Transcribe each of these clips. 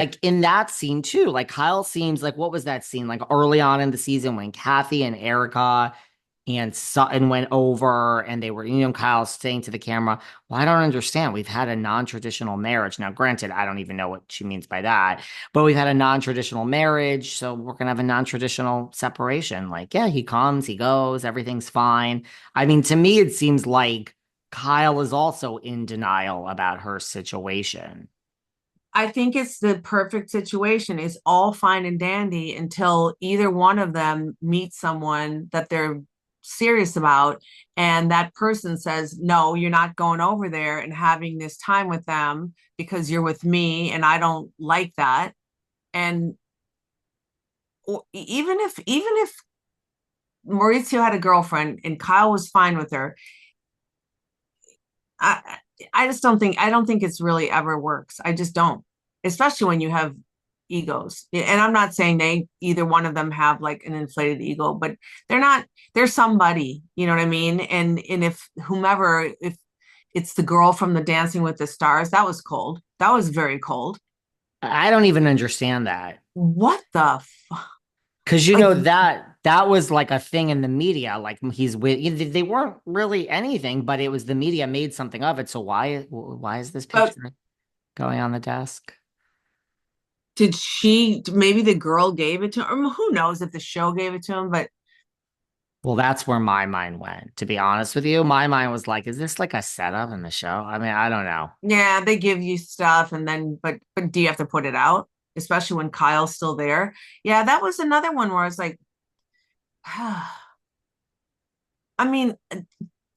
like in that scene too, like Kyle seems like what was that scene like early on in the season when Kathy and Erica and Sutton went over and they were, Kyle saying to the camera, well, I don't understand. We've had a non-traditional marriage. Now, granted, I don't even know what she means by that, but we've had a non-traditional marriage, so we're gonna have a non-traditional separation. Like, yeah, he comes, he goes, everything's fine. I mean, to me, it seems like Kyle is also in denial about her situation. I think it's the perfect situation. It's all fine and dandy until either one of them meets someone that they're serious about, and that person says, "No, you're not going over there and having this time with them because you're with me, and I don't like that." And even if Maurizio had a girlfriend and Kyle was fine with her, I I don't think it's really ever works. I just don't. Especially when you have egos. And I'm not saying they either one of them have like an inflated ego, but they're not they're somebody, you know what I mean? And if whomever if it's the girl from the Dancing with the Stars, that was cold. That was very cold. I don't even understand that. What the Because like that was like a thing in the media. Like he's with they weren't really anything, but it was the media made something of it. So why is this but picture going on the desk? did she maybe the girl gave it to him? Who knows if the show gave it to him, but Well, that's where my mind went. To be honest with you, my mind was like, is this like a setup in the show? I mean, I don't know. yeah, they give you stuff and then but do you have to put it out? Especially when Kyle's still there. Yeah, that was another one where I was like, I mean,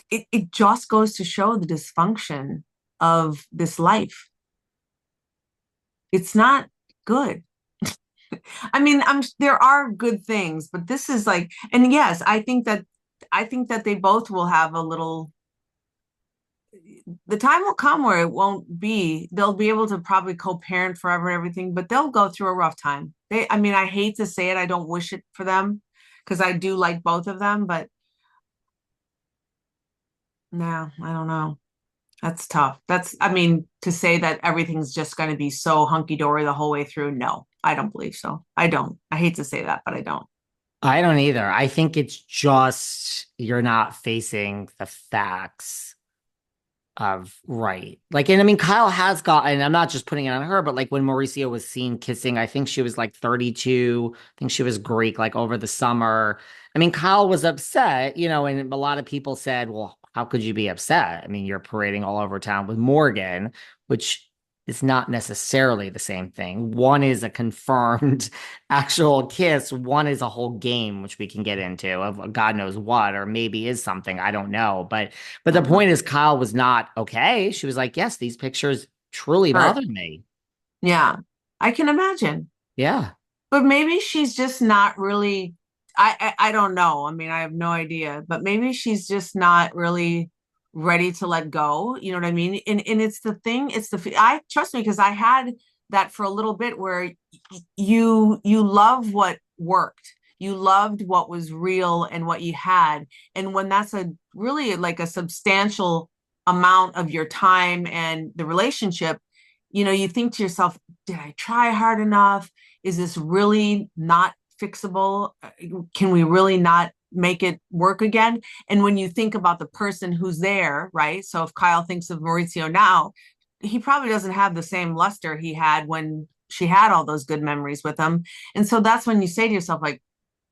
it just goes to show the dysfunction of this life. It's not good. I mean, there are good things, but this is like, and yes, I think that they both will have a little the time will come where it won't be they'll be able to probably co-parent forever and everything, but they'll go through a rough time. I mean, I hate to say it, I don't wish it for them because I do like both of them, but no, I don't know. That's tough. I mean, to say that everything's just going to be so hunky-dory the whole way through, no, I don't believe so. I don't. I hate to say that, but I don't. I don't either. I think it's just you're not facing the facts of right. Like, and I mean, Kyle has got, and I'm not just putting it on her, but like when Mauricio was seen kissing, I think she was like 32. I think she was Greek, like over the summer. I mean, Kyle was upset, and a lot of people said, well, how could you be upset? I mean, you're parading all over town with Morgan, which is not necessarily the same thing. One is a confirmed actual kiss, one is a whole game, which we can get into of God knows what, or maybe is something. I don't know. But the point is, Kyle was not okay. She was like, yes, these pictures truly Hurt. bother me. Yeah, I can imagine. Yeah. But maybe she's just not really. I don't know. I mean, I have no idea. But maybe she's just not really ready to let go. You know what I mean? And it's the thing. I trust me because I had that for a little bit where you love what worked. You loved what was real and what you had. And when that's a really like a substantial amount of your time and the relationship, you think to yourself, did I try hard enough? Is this really not fixable? Can we really not make it work again? And when you think about the person who's there, right? So if Kyle thinks of Mauricio now, he probably doesn't have the same luster he had when she had all those good memories with him. And so that's when you say to yourself, like,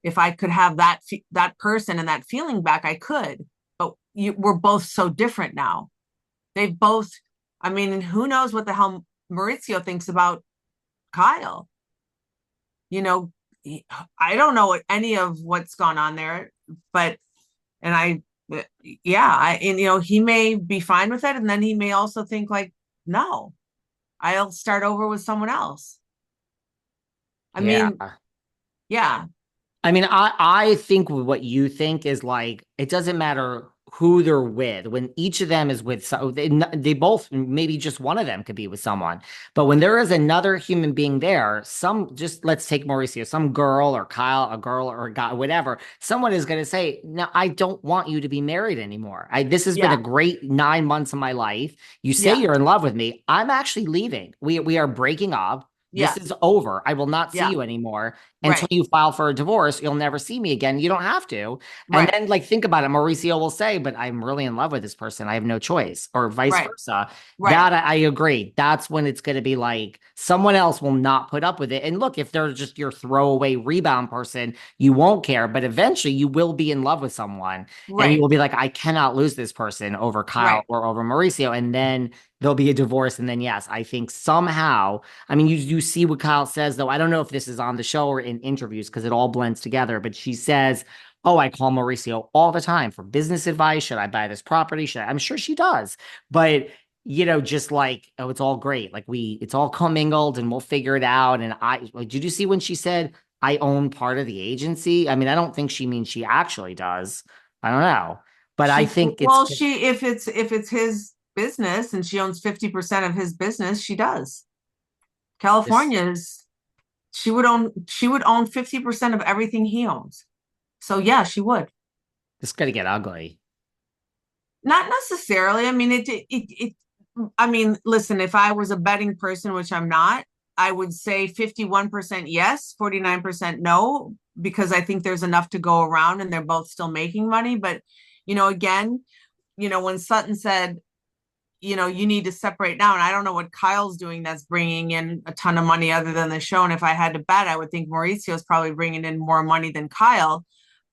if I could have that person and that feeling back, I could. But we're both so different now. They've both. I mean, who knows what the hell Mauricio thinks about Kyle? You know, I don't know any of what's gone on there, but and yeah, and he may be fine with it, and then he may also think like, no, I'll start over with someone else. I Yeah. mean, yeah, I mean, I think what you think is like it doesn't matter who they're with. When each of them is with, so they both, maybe just one of them could be with someone. But when there is another human being there, just let's take Mauricio, some girl or Kyle, a girl or a guy, whatever, someone is going to say, no, I don't want you to be married anymore. This has been a yeah, great 9 months of my life. You say yeah, you're in love with me. I'm actually leaving. We are breaking up. This Yeah. is over. I will not see Yeah. you anymore until Right. you file for a divorce. You'll never see me again. You don't have to. And Right. then, like, think about it. Mauricio will say, but I'm really in love with this person. I have no choice, or vice Right. versa. Right. That I agree. That's when it's going to be like someone else will not put up with it. And look, if they're just your throwaway rebound person, you won't care. But eventually you will be in love with someone and you Right. will be like, I cannot lose this person over Kyle Right. or over Mauricio. And then there'll be a divorce. And then, yes, I think somehow, I mean, you see what Kyle says, though. I don't know if this is on the show or in interviews because it all blends together. But she says, oh, I call Mauricio all the time for business advice. Should I buy this property? Should I? I'm sure she does. But just like, oh, it's all great. Like it's all commingled and we'll figure it out. And like, did you see when she said, I own part of the agency? I mean, I don't think she means she actually does. I don't know. But I think it's Well, if it's his business and she owns 50% of his business, she does. this, California is she would own 50% of everything he owns. So yeah, she would. this got to get ugly. Not necessarily. I mean, I mean, listen, if I was a betting person, which I'm not, I would say 51% yes, 49% no, because I think there's enough to go around and they're both still making money. But, again, when Sutton said, you need to separate now, and I don't know what Kyle's doing that's bringing in a ton of money other than the show. And if I had to bet, I would think Mauricio is probably bringing in more money than Kyle.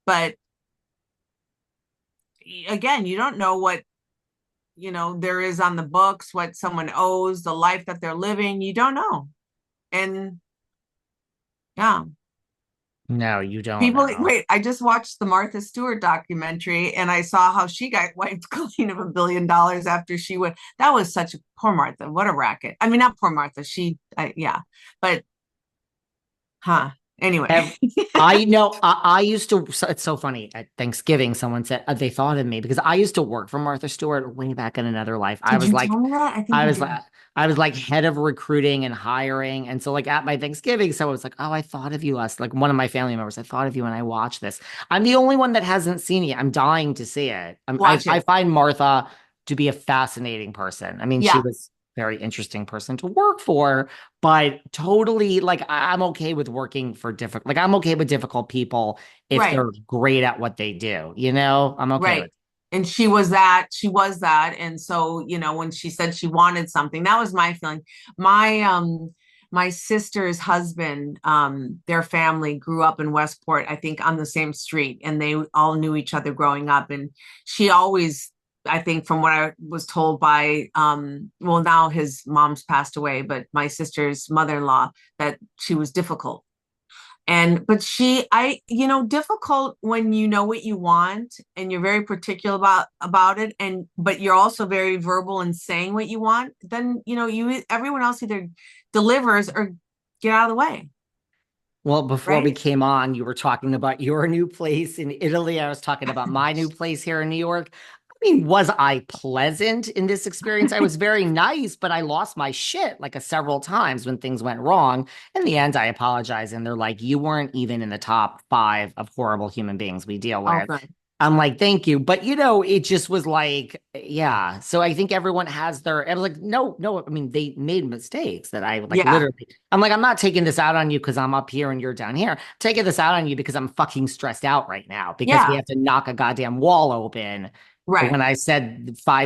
But again, you don't know what there is on the books, what someone owes, the life that they're living. You don't know. And yeah, No, you don't people, know. wait, I just watched the Martha Stewart documentary and I saw how she got wiped clean of $1 billion after she went. That was such a poor Martha. What a racket. I mean, not poor Martha. Yeah, but huh. Anyway, I know I used to. It's so funny. At Thanksgiving, someone said they thought of me because I used to work for Martha Stewart way back in another life. did you tell me that? I think I you was did. like, I was like head of recruiting and hiring, and so like at my Thanksgiving, someone was like, "Oh, I thought of you last." Like one of my family members, I thought of you when I watched this. I'm the only one that hasn't seen it. I'm dying to see it. Watch I it. find Martha to be a fascinating person. I mean, she Yeah, was a very interesting person to work for, but totally like I'm okay with working for difficult. Like I'm okay with difficult people if right. they're great at what they do. I'm okay with Right. And she was that. And so, when she said she wanted something, that was my feeling. My sister's husband, their family grew up in Westport, I think on the same street, and they all knew each other growing up. And she always, I think from what I was told by well, now his mom's passed away, but my sister's mother-in-law, that she was difficult. But difficult when you know what you want and you're very particular about it, but you're also very verbal in saying what you want. Then everyone else either delivers or get out of the way, Well, before we right? came on, you were talking about your new place in Italy. I was talking about my new place here in New York. I mean, was I pleasant in this experience? I was very nice, but I lost my shit like several times when things went wrong. In the end, I apologized, and they're like, "You weren't even in the top five of horrible human beings we deal Oh, with." good. I'm like, thank you. But it just was like, yeah. So I think everyone has I was like, no, no. I mean, they made mistakes that I like Yeah, literally. I'm like, I'm not taking this out on you because I'm up here and you're down here. I'm taking this out on you because I'm fucking stressed out right now because we yeah, have to knock a goddamn wall open. right. When I said five